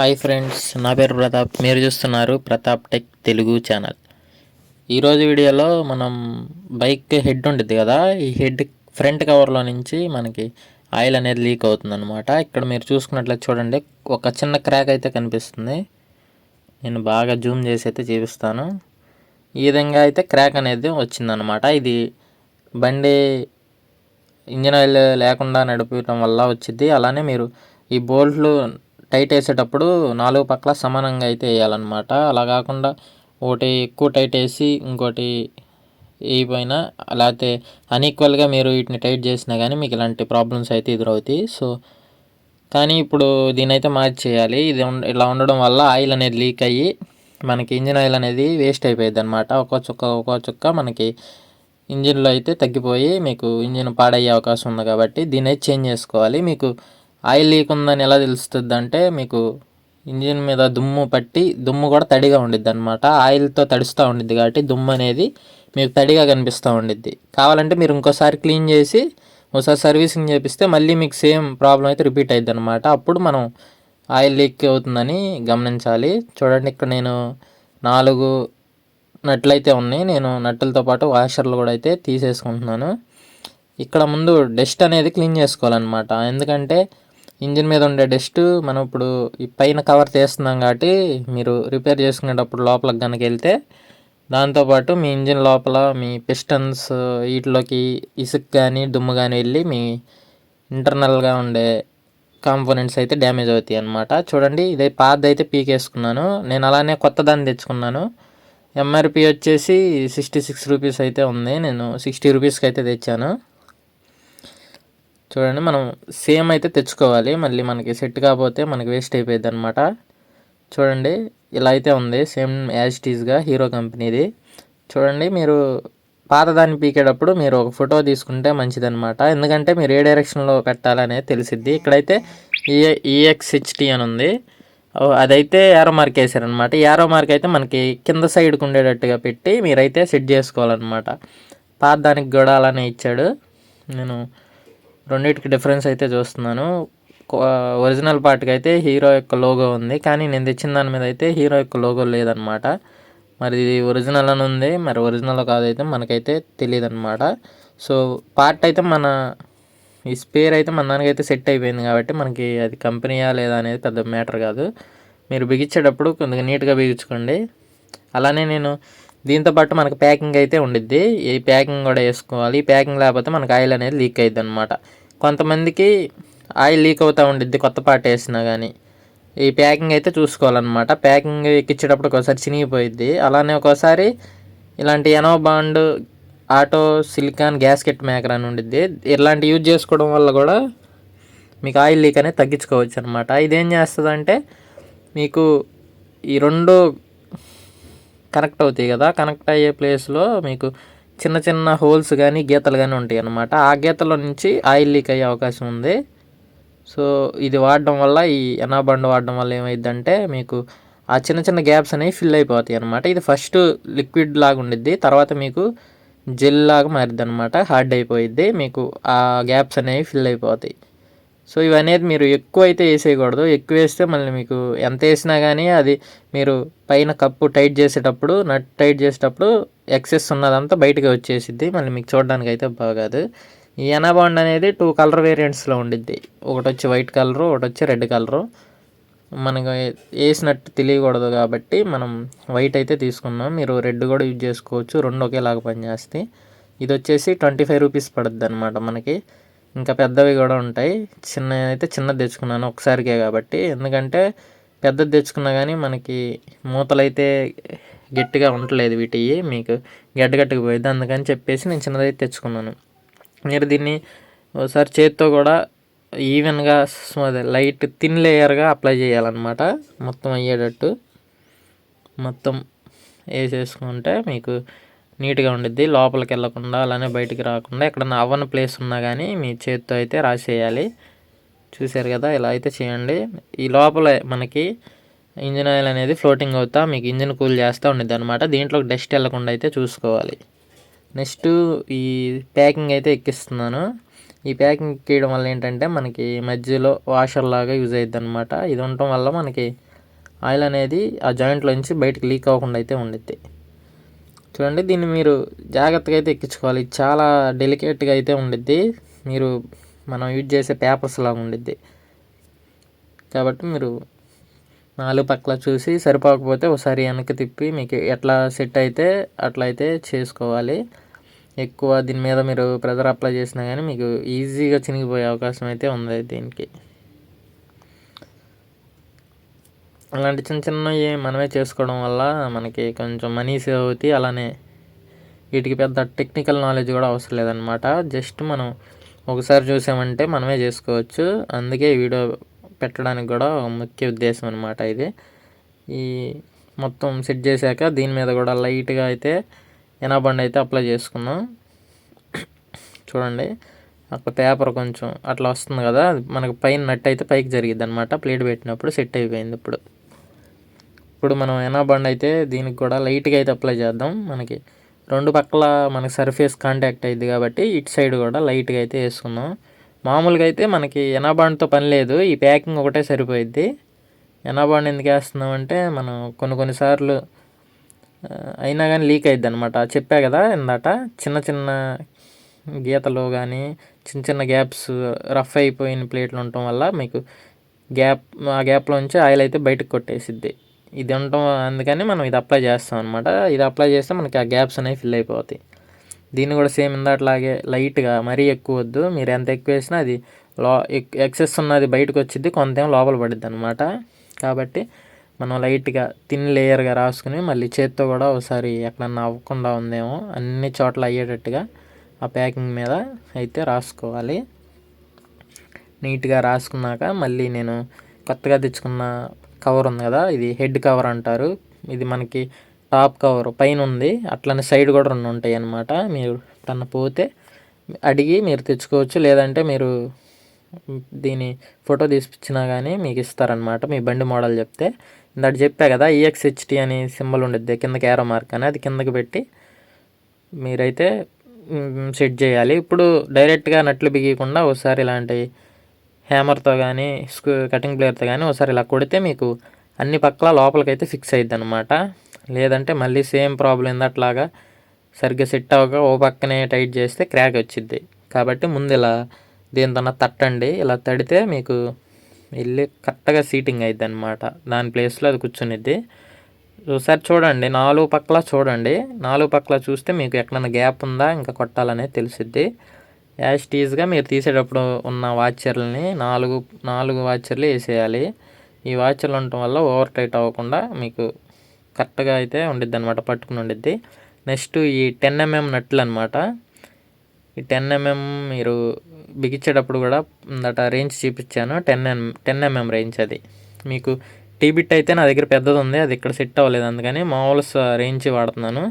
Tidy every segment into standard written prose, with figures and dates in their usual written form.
Hi friends, నా పేరు ప్రతాప్. మీరు చూస్తున్నారు ప్రతాప్ టెక్ తెలుగు ఛానల్. ఈరోజు వీడియోలో మనం బైక్ హెడ్ ఉంటుంది కదా, ఈ హెడ్ ఫ్రంట్ కవర్లో నుంచి మనకి ఆయిల్ అనేది లీక్ అవుతుందన్నమాట. ఇక్కడ మీరు చూసుకున్నట్లయితే చూడండి, ఒక చిన్న క్రాక్ అయితే కనిపిస్తుంది. నేను బాగా జూమ్ చేసి అయితే చూపిస్తాను. ఈ విధంగా అయితే క్రాక్ అనేది వచ్చిందనమాట. ఇది బండి ఇంజిన్ ఆయిల్ లేకుండా నడిపడం వల్ల వచ్చింది. అలానే మీరు ఈ బోల్ట్లు టైట్ వేసేటప్పుడు 4 పక్కల సమానంగా అయితే వేయాలన్నమాట. అలా కాకుండా ఒకటి ఎక్కువ టైట్ వేసి ఇంకోటి వేయపోయినా, లేకపోతే అన్ఈక్వల్గా మీరు వీటిని టైట్ చేసినా కానీ మీకు ఇలాంటి ప్రాబ్లమ్స్ అయితే ఎదురవుతాయి. కానీ ఇప్పుడు దీనైతే మార్చేయాలి. ఇలా ఉండడం వల్ల ఆయిల్ అనేది లీక్ అయ్యి మనకి ఇంజిన్ ఆయిల్ అనేది వేస్ట్ అయిపోయింది అనమాట. ఒక్కో చుక్క మనకి ఇంజిన్లో అయితే తగ్గిపోయి మీకు ఇంజిన్ పాడయ్యే అవకాశం ఉంది. కాబట్టి దీన్ని అయితే చేంజ్ చేసుకోవాలి. మీకు ఆయిల్ లీక్ ఉందని ఎలా తెలుస్తుంది అంటే, మీకు ఇంజిన్ మీద దుమ్ము పట్టి దుమ్ము కూడా తడిగా ఉండిద్ది అనమాట. ఆయిల్తో తడుస్తూ ఉండిద్ది కాబట్టి దుమ్ము అనేది మీకు తడిగా కనిపిస్తూ ఉండిద్ది. కావాలంటే మీరు ఇంకోసారి క్లీన్ చేసి ఒకసారి సర్వీసింగ్ చేపిస్తే మళ్ళీ మీకు సేమ్ ప్రాబ్లం అయితే రిపీట్ అయ్యిద్ది అనమాట. అప్పుడు మనం ఆయిల్ లీక్ అవుతుందని గమనించాలి. చూడండి, ఇక్కడ నేను 4 నట్లు అయితే ఉన్నాయి. నేను నట్టులతో పాటు వాషర్లు కూడా అయితే తీసేసుకుంటున్నాను. ఇక్కడ ముందు డస్ట్ అనేది క్లీన్ చేసుకోవాలన్నమాట. ఎందుకంటే ఇంజిన్ మీద ఉండే డస్ట్ మనం ఇప్పుడు ఈ పైన కవర్ తీస్తున్నాం కాబట్టి మీరు రిపేర్ చేసుకునేటప్పుడు లోపలికి కనుక వెళ్తే దాంతోపాటు మీ ఇంజిన్ లోపల మీ పిస్టన్స్ వీటిలోకి ఇసుక కానీ దుమ్ము కానీ వెళ్ళి మీ ఇంటర్నల్గా ఉండే కాంపోనెంట్స్ అయితే డ్యామేజ్ అవుతాయి అన్నమాట. చూడండి, ఇదే పాతది అయితే పీకేసుకున్నాను. నేను అలానే కొత్త దాన్ని తెచ్చుకున్నాను. ఎంఆర్పి వచ్చేసి 66 రూపీస్ అయితే ఉంది. నేను 60 రూపీస్కి అయితే తెచ్చాను. చూడండి, మనం సేమ్ అయితే తెచ్చుకోవాలి. మళ్ళీ మనకి సెట్ కాకపోతే మనకి వేస్ట్ అయిపోయింది అనమాట. చూడండి, ఇలా అయితే ఉంది, సేమ్ యాజ్ ఇట్ ఈజ్గా హీరో కంపెనీది. చూడండి, మీరు పాతదాన్ని పీకేటప్పుడు మీరు ఒక ఫోటో తీసుకుంటే మంచిదన్నమాట. ఎందుకంటే మీరు ఏ డైరెక్షన్లో పెట్టాలనేది తెలిసిద్ది. ఇక్కడైతే EXHT అని ఉంది, అదైతే యారో మార్క్ వేసారనమాట. యారో మార్క్ అయితే మనకి కింద సైడ్కి ఉండేటట్టుగా పెట్టి మీరైతే సెట్ చేసుకోవాలన్నమాట. పాత దానికి కూడా అలానే ఇచ్చాడు. నేను రెండింటికి డిఫరెన్స్ అయితే చూస్తున్నాను. ఒరిజినల్ పార్ట్కి అయితే హీరో యొక్క లోగో ఉంది, కానీ నేను తెచ్చిన దాని మీద అయితే హీరో యొక్క లోగో లేదనమాట. మరి ఇది ఒరిజినల్ అని ఉంది, మరి ఒరిజినల్ కాదైతే మనకైతే తెలియదు అనమాట. పార్ట్ అయితే ఈ స్పేర్ అయితే మన దానికైతే సెట్ అయిపోయింది కాబట్టి మనకి అది కంపెనీయా లేదా అనేది పెద్ద మ్యాటర్ కాదు. మీరు బిగించేటప్పుడు కొద్దిగా నీట్గా బిగించుకోండి. అలానే నేను దీంతో పాటు మనకు ప్యాకింగ్ అయితే ఉండిద్ది, ఈ ప్యాకింగ్ కూడా వేసుకోవాలి. ఈ ప్యాకింగ్ లేకపోతే మనకు ఆయిల్ అనేది లీక్ అయ్యిద్ది అనమాట. కొంతమందికి ఆయిల్ లీక్ అవుతూ ఉండిద్ది కొత్త పార్ట్ వేసినా కానీ. ఈ ప్యాకింగ్ అయితే చూసుకోవాలన్నమాట. ప్యాకింగ్ ఎక్కించేటప్పుడు ఒకసారి చినిగిపోయిద్ది. అలానే ఒకసారి ఇలాంటి ఎనోబాండ్ ఆటో సిలికాన్ గ్యాస్కెట్ మేకర్ అని ఉండిద్ది. ఇలాంటి యూజ్ చేసుకోవడం వల్ల కూడా మీకు ఆయిల్ లీక్ అనేది తగ్గించుకోవచ్చు అనమాట. ఇదేం చేస్తుందంటే మీకు ఈ రెండు కనెక్ట్ అవుతాయి కదా, కనెక్ట్ అయ్యే ప్లేస్లో మీకు చిన్న చిన్న హోల్స్ కానీ గీతలు కానీ ఉంటాయి అన్నమాట. ఆ గీతల నుంచి ఆయిల్ లీక్ అయ్యే అవకాశం ఉంది. ఇది వాడడం వల్ల, ఈ ఎనాబండ్ వాడడం వల్ల ఏమైందంటే మీకు ఆ చిన్న చిన్న గ్యాప్స్ అనేవి ఫిల్ అయిపోతాయి అనమాట. ఇది ఫస్ట్ లిక్విడ్ లాగా ఉండిద్ది, తర్వాత మీకు జెల్ లాగా మారిద్ది అనమాట. హార్డ్ అయిపోయిద్ది, మీకు ఆ గ్యాప్స్ అనేవి ఫిల్ అయిపోతాయి. ఇవనేది మీరు ఎక్కువ అయితే వేసేయకూడదు. ఎక్కువ వేస్తే మళ్ళీ మీకు ఎంత వేసినా కానీ అది మీరు పైన కప్పు టైట్ చేసేటప్పుడు, నట్ టైట్ చేసేటప్పుడు ఎక్సెస్ ఉన్నదంతా బయటకు వచ్చేసిద్ది. మళ్ళీ మీకు చూడడానికి అయితే బాగాదు. ఈ ఎనాబాండ్ అనేది 2 కలర్ వేరియంట్స్లో ఉండిద్ది. ఒకటి వచ్చి వైట్ కలరు, ఒకటి వచ్చి రెడ్ కలరు. మనకు వేసినట్టు తెలియకూడదు కాబట్టి మనం వైట్ అయితే తీసుకున్నాం. మీరు రెడ్ కూడా యూజ్ చేసుకోవచ్చు, రెండు ఒకేలాగా పనిచేస్తాయి. ఇది వచ్చేసి 25 రూపీస్ పడుద్ది అనమాట మనకి. ఇంకా పెద్దవి కూడా ఉంటాయి. చిన్నది తెచ్చుకున్నాను ఒకసారికే కాబట్టి. ఎందుకంటే పెద్దది తెచ్చుకున్నా కానీ మనకి మూతలైతే గట్టిగా ఉండలేదు, వీటివి మీకు గడ్డగట్టుకు పోయింది. అందుకని చెప్పేసి నేను చిన్నదైతే తెచ్చుకున్నాను. మీరు దీన్ని ఒకసారి చేతితో కూడా ఈవెన్గా లైట్ థిన్ లేయర్గా అప్లై చేయాలన్నమాట. మొత్తం అయ్యేటట్టు మొత్తం వేసేసుకుంటే మీకు నీట్గా ఉండిద్ది. లోపలికి వెళ్ళకుండా అలానే బయటికి రాకుండా ఎక్కడన్నా అవ్వని ప్లేస్ ఉన్నా కానీ మీ చేతితో అయితే రాసేయాలి. చూసారు కదా, ఇలా అయితే చేయండి. ఈ లోపల మనకి ఇంజిన్ ఆయిల్ అనేది ఫ్లోటింగ్ అవుతా మీకు ఇంజిన్ కూల్ చేస్తూ ఉండిద్ది అనమాట. దీంట్లో డస్ట్ వెళ్ళకుండా అయితే చూసుకోవాలి. నెక్స్ట్ ఈ ప్యాకింగ్ అయితే ఎక్కిస్తున్నాను. ఈ ప్యాకింగ్ ఎక్కియడం వల్ల ఏంటంటే మనకి మధ్యలో వాషర్ లాగా యూజ్ అవుతుంది అనమాట. ఇది ఉండటం వల్ల మనకి ఆయిల్ అనేది ఆ జాయింట్లోంచి బయటకు లీక్ అవ్వకుండా అయితే ఉండిద్ది. చూడండి, దీన్ని మీరు జాగ్రత్తగా అయితే ఎక్కించుకోవాలి. చాలా డెలికేట్గా అయితే ఉండిద్ది. మీరు మనం యూజ్ చేసే పేపర్స్ లాగా ఉండిద్ది. కాబట్టి మీరు 4 పక్కల చూసి సరిపోకపోతే ఒకసారి వెనక్కి తిప్పి మీకు ఎట్లా సెట్ అయితే అట్లా అయితే చేసుకోవాలి. ఎక్కువ దీని మీద మీరు ప్రెజర్ అప్లై చేసినా కానీ మీకు ఈజీగా చినిగిపోయే అవకాశం అయితే ఉంది దీనికి. అలాంటి చిన్న చిన్నవి మనమే చేసుకోవడం వల్ల మనకి కొంచెం మనీ సేవ్ అవుతాయి. అలానే వీటికి పెద్ద టెక్నికల్ నాలెడ్జ్ కూడా అవసరం లేదనమాట. జస్ట్ మనం ఒకసారి చూసామంటే మనమే చేసుకోవచ్చు. అందుకే వీడియో పెట్టడానికి కూడా ముఖ్య ఉద్దేశం అనమాట ఇది. ఈ మొత్తం సెట్ చేశాక దీని మీద కూడా లైట్గా అయితే ఎనాబండ్ అయితే అప్లై చేసుకున్నాం. చూడండి, అక్కడ పేపర్ కొంచెం అట్లా వస్తుంది కదా, మనకు పైన నట్ అయితే పైకి జరిగిద్ది అనమాట. ప్లేట్ పెట్టినప్పుడు సెట్ అయిపోయింది. ఇప్పుడు మనం ఎనాబండ్ అయితే దీనికి కూడా లైట్గా అయితే అప్లై చేద్దాం. మనకి 2 పక్కల మనకి సర్ఫేస్ కాంటాక్ట్ అయ్యింది కాబట్టి ఇటు సైడ్ కూడా లైట్గా అయితే వేసుకుందాం. మామూలుగా అయితే మనకి ఎనాబాండ్తో పని లేదు, ఈ ప్యాకింగ్ ఒకటే సరిపోయిద్ది. ఎనాబాండ్ ఎందుకు వేస్తున్నామంటే మనం కొన్నిసార్లు అయినా కానీ లీక్ అయిద్ది అనమాట. చెప్పా కదా ఇందాట, చిన్న చిన్న గీతలు కానీ చిన్న చిన్న గ్యాప్స్, రఫ్ అయిపోయిన ప్లేట్లు ఉండటం వల్ల మీకు ఆ గ్యాప్లోంచి ఆయిల్ అయితే బయటకు కొట్టేసిద్ది. ఇది ఉండటం అందుకని మనం ఇది అప్లై చేస్తాం అనమాట. ఇది అప్లై చేస్తే మనకి ఆ గ్యాప్స్ అనేవి ఫిల్ అయిపోతాయి. దీన్ని కూడా సేమ్ ఇందాట్లాగే లైట్గా, మరీ ఎక్కువ వద్దు. మీరు ఎంత ఎక్కువ వేసినా అది ఎక్సెస్ ఉన్నది బయటకు వచ్చిద్ది, కొంతేమో లోపల పడిద్ది అనమాట. కాబట్టి మనం లైట్గా థిన్ లేయర్గా రాసుకుని మళ్ళీ చేత్తో కూడా ఒకసారి ఎక్కడన్నా అవ్వకుండా ఉందేమో అన్ని చోట్ల అయ్యేటట్టుగా ఆ ప్యాకింగ్ మీద అయితే రాసుకోవాలి. నీట్గా రాసుకున్నాక మళ్ళీ నేను కొత్తగా తెచ్చుకున్న కవర్ ఉంది కదా, ఇది హెడ్ కవర్ అంటారు. ఇది మనకి టాప్ కవర్ పైన ఉంది, అట్లనే సైడ్ కూడా 2 ఉంటాయి అన్నమాట. మీరు ఎప్పుడన్నా పోతే అడిగి మీరు తెచ్చుకోవచ్చు. లేదంటే మీరు దీని ఫోటో తీసిచ్చినా కానీ మీకు ఇస్తారనమాట, మీ బండి మోడల్ చెప్తే. ఇందాక చెప్పా కదా EXHT అని సింబల్ ఉండిద్ది కిందకి ఏరో మార్క్ అని, అది కిందకి పెట్టి మీరైతే సెట్ చేయాలి. ఇప్పుడు డైరెక్ట్గా నట్లు బిగియకుండా ఒకసారి ఇలాంటి హ్యామర్తో కానీ కటింగ్ ప్లేయర్తో కానీ ఒకసారి ఇలా కొడితే మీకు అన్ని పక్కల లోపలికైతే ఫిక్స్ అయిద్ది అనమాట. లేదంటే మళ్ళీ సేమ్ ప్రాబ్లం ఇందట్లాగా సరిగ్గా సెట్ అవ్వక ఓ పక్కనే టైట్ చేస్తే క్రాక్ వచ్చిద్ది. కాబట్టి ముందు ఇలా దీంతో తట్టండి. ఇలా తడితే మీకు వెళ్ళి కరెక్ట్గా సీటింగ్ అయిద్ది అనమాట, దాని ప్లేస్లో అది కూర్చునిద్ది. ఒకసారి చూడండి, 4 పక్కల చూడండి. 4 పక్కల చూస్తే మీకు ఎక్కడన్నా గ్యాప్ ఉందా ఇంకా కొట్టాలనేది తెలిసిద్ది. యాస్టీజ్గా మీరు తీసేటప్పుడు ఉన్న వాచర్లని 4 వాచర్లు వేసేయాలి. ఈ వాచర్లు ఉండటం వల్ల ఓవర్ టైట్ అవ్వకుండా మీకు కరెక్ట్గా అయితే ఉండిద్ది అనమాట, పట్టుకుని ఉండిద్ది. నెక్స్ట్ ఈ 10mm నట్లు అనమాట. ఈ 10mm మీరు బిగించేటప్పుడు కూడా ఇందట రేంజ్ చూపించాను, 10mm రేంజ్. అది మీకు టీబిట్ అయితే నా దగ్గర పెద్దది ఉంది, అది ఇక్కడ సెట్ అవ్వలేదు, అందుకని మామూలు రేంజ్ వాడుతున్నాను.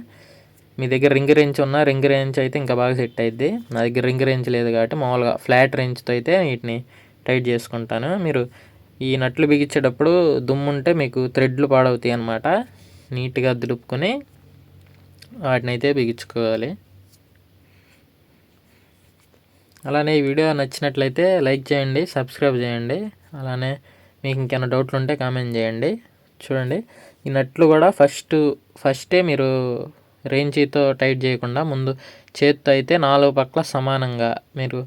మీ దగ్గర రింగ్ రేంజ్ ఉన్న రింగ్ రేంజ్ అయితే ఇంకా బాగా సెట్ అయిద్ది. నా దగ్గర రింగ్ రేంజ్ లేదు కాబట్టి మామూలుగా ఫ్లాట్ రేంజ్తో అయితే వీటిని టైట్ చేసుకుంటాను. మీరు ఈ నట్లు బిగించేటప్పుడు దుమ్ముంటే మీకు థ్రెడ్లు పాడవుతాయి అన్నమాట. నీట్గా దులుపుకొని వాటిని అయితే బిగించుకోవాలి. అలానే ఈ వీడియో నచ్చినట్లయితే లైక్ చేయండి, సబ్స్క్రైబ్ చేయండి. అలానే మీకు ఇంకేమైనా డౌట్లు ఉంటే కామెంట్ చేయండి. చూడండి, ఈ నట్లు కూడా ఫస్టే మీరు రేంజీతో టైట్ చేయకుండా ముందు చేత్తో అయితే 4 పక్కల సమానంగా మీరు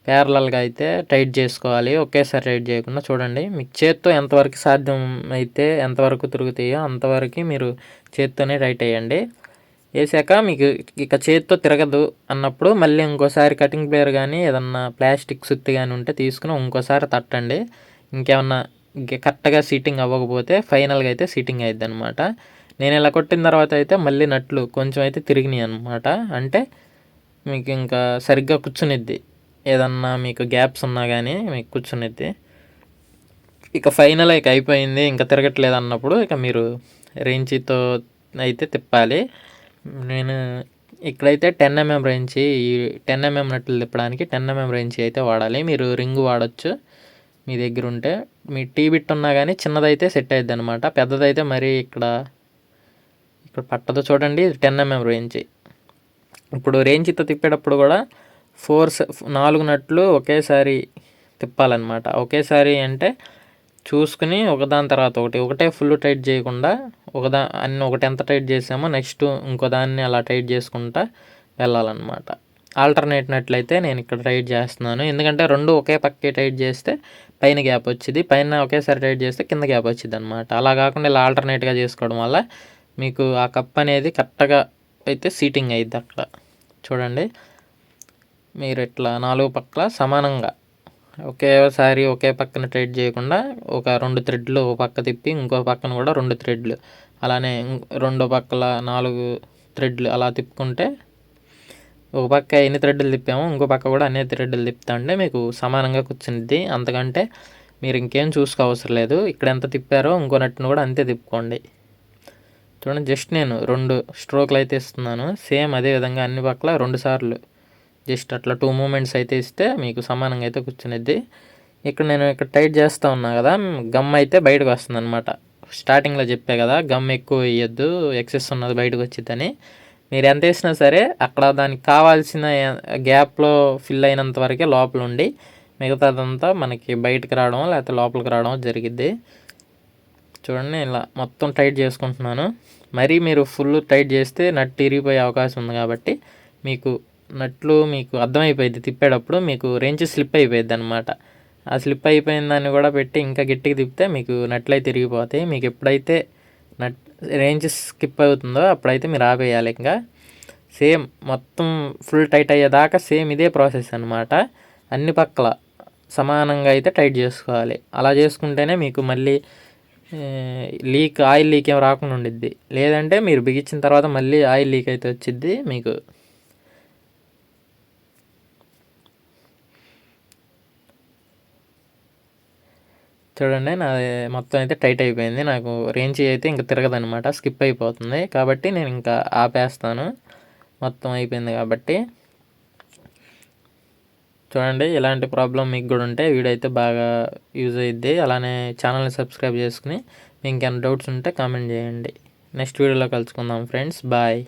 ప్యారలల్గా అయితే టైట్ చేసుకోవాలి. ఒకేసారి టైట్ చేయకుండా. చూడండి, మీకు చేత్తో ఎంతవరకు సాధ్యం అయితే ఎంతవరకు తిరుగుతాయో అంతవరకు మీరు చేత్తోనే టైట్ వేయండి. వేసాక మీకు ఇక చేత్తో తిరగదు అన్నప్పుడు మళ్ళీ ఇంకోసారి కటింగ్ ప్లేయర్ కానీ ఏదన్నా ప్లాస్టిక్ సుత్తి కానీ ఉంటే తీసుకుని ఇంకోసారి తట్టండి. ఇంకేమన్నా కరెక్ట్గా సీటింగ్ అవ్వకపోతే ఫైనల్గా అయితే సీటింగ్ అయిద్ది అనమాట. నేను ఇలా కొట్టిన తర్వాత అయితే మళ్ళీ నట్లు కొంచెం అయితే తిరిగినాయి అనమాట. అంటే మీకు ఇంకా సరిగ్గా కూర్చునిద్ది, ఏదన్నా మీకు గ్యాప్స్ ఉన్నా కానీ మీకు కూర్చునిద్ది. ఇక ఫైనల్ ఇక అయిపోయింది, ఇంకా తిరగట్లేదు అన్నప్పుడు ఇక మీరు రేంజీతో అయితే తిప్పాలి. నేను ఇక్కడైతే 10mm రేంజ్, ఈ 10mm నట్లు తిప్పడానికి 10mm రేంజ్ అయితే వాడాలి. మీరు రింగ్ వాడచ్చు మీ దగ్గర ఉంటే. మీ టీ బిట్ ఉన్నా కానీ చిన్నదైతే సెట్ అయిద్ది అనమాట, పెద్దదైతే మరి ఇక్కడ పట్టదు. చూడండి, 10mm రేంజ్. ఇప్పుడు రేంజ్తో తిప్పేటప్పుడు కూడా 4 నట్లు ఒకేసారి తిప్పాలన్నమాట. ఒకేసారి అంటే చూసుకుని ఒకదాని తర్వాత ఒకటే ఫుల్ టైట్ చేయకుండా ఒకటి ఎంత టైట్ చేసామో నెక్స్ట్ ఇంకో దాన్ని అలా టైట్ చేసుకుంటా వెళ్ళాలన్నమాట. ఆల్టర్నేట్నట్లయితే నేను ఇక్కడ టైట్ చేస్తున్నాను, ఎందుకంటే రెండు ఒకే పక్కే టైట్ చేస్తే పైన గ్యాప్ వచ్చింది, పైన ఒకేసారి టైట్ చేస్తే కింద గ్యాప్ వచ్చింది అనమాట. అలా కాకుండా ఇలా ఆల్టర్నేట్గా చేసుకోవడం వల్ల మీకు ఆ కప్ అనేది కరెక్ట్గా అయితే సీటింగ్ అయ్యిద్ది అక్కడ. చూడండి, మీరు ఇట్లా 4 పక్కల సమానంగా ఒకేసారి ఒకే పక్కన టైట్ చేయకుండా ఒక 2 థ్రెడ్లు ఒక పక్క తిప్పి ఇంకో పక్కన కూడా 2 థ్రెడ్లు, అలానే రెండో పక్కల 4 థ్రెడ్లు అలా తిప్పుకుంటే ఒక పక్క ఎన్ని థ్రెడ్లు తిప్పామో ఇంకో పక్క కూడా అన్ని థ్రెడ్లు తిప్పుతా అంటే మీకు సమానంగా కూర్చునిద్ది. అంతకంటే మీరు ఇంకేం చూసుకోవసరం లేదు. ఇక్కడ ఎంత తిప్పారో ఇంకో నట్టును కూడా అంతే తిప్పుకోండి. చూడండి, జస్ట్ నేను 2 స్ట్రోక్లు అయితే ఇస్తున్నాను. సేమ్ అదే విధంగా అన్ని పక్కల 2 సార్లు జస్ట్ అట్లా 2 మూమెంట్స్ అయితే ఇస్తే మీకు సమానంగా అయితే కూర్చునిద్ది. నేను ఇక్కడ టైట్ చేస్తూ ఉన్నా కదా, గమ్ అయితే బయటకు వస్తుంది అనమాట. స్టార్టింగ్లో చెప్పే కదా గమ్ ఎక్కువ వేయొద్దు, ఎక్సెస్ ఉన్నది బయటకు వచ్చిద్దని. మీరు ఎంత వేసినా సరే అక్కడ దానికి కావాల్సిన గ్యాప్లో ఫిల్ అయినంత వరకే లోపల ఉండి మిగతాదంతా మనకి బయటకు రావడం లేకపోతే లోపలికి రావడం జరిగిద్ది. చూడండి, ఇలా మొత్తం టైట్ చేసుకుంటున్నాను. మరీ మీరు ఫుల్ టైట్ చేస్తే నట్ ఇరిగిపోయే అవకాశం ఉంది కాబట్టి మీకు అర్థమైపోయింది తిప్పేటప్పుడు, మీకు రెంచ్ స్లిప్ అయిపోయింది అనమాట. ఆ స్లిప్ అయిపోయిన దాన్ని కూడా పెట్టి ఇంకా గట్టిగా తిప్పితే మీకు నట్లు అయితే తిరిగిపోతాయి. మీకు ఎప్పుడైతే రేంజ్ స్కిప్ అవుతుందో అప్పుడైతే మీరు ఆపేయాలి. ఇంకా సేమ్ మొత్తం ఫుల్ టైట్ అయ్యేదాకా సేమ్ ఇదే ప్రాసెస్ అనమాట. అన్ని పక్కల సమానంగా అయితే టైట్ చేసుకోవాలి. అలా చేసుకుంటేనే మీకు మళ్ళీ ఆయిల్ లీక్ ఏం రాకుండా ఉండిద్ది. లేదంటే మీరు బిగించిన తర్వాత మళ్ళీ ఆయిల్ లీక్ అయితే వచ్చిద్ది మీకు. చూడండి, నాది మొత్తం అయితే టైట్ అయిపోయింది. నాకు రేంజ్ అయితే ఇంకా తిరగదనమాట, స్కిప్ అయిపోతుంది. కాబట్టి నేను ఇంకా ఆపేస్తాను, మొత్తం అయిపోయింది కాబట్టి. చూడండి, ఇలాంటి ప్రాబ్లం మీకు కూడా ఉంటే వీడియో అయితే బాగా యూజ్ అయ్యిద్ది. అలానే ఛానల్ని సబ్స్క్రైబ్ చేసుకుని మీకు ఇంకేమైనా డౌట్స్ ఉంటే కామెంట్ చేయండి. నెక్స్ట్ వీడియోలో కలుసుకుందాం ఫ్రెండ్స్, బాయ్.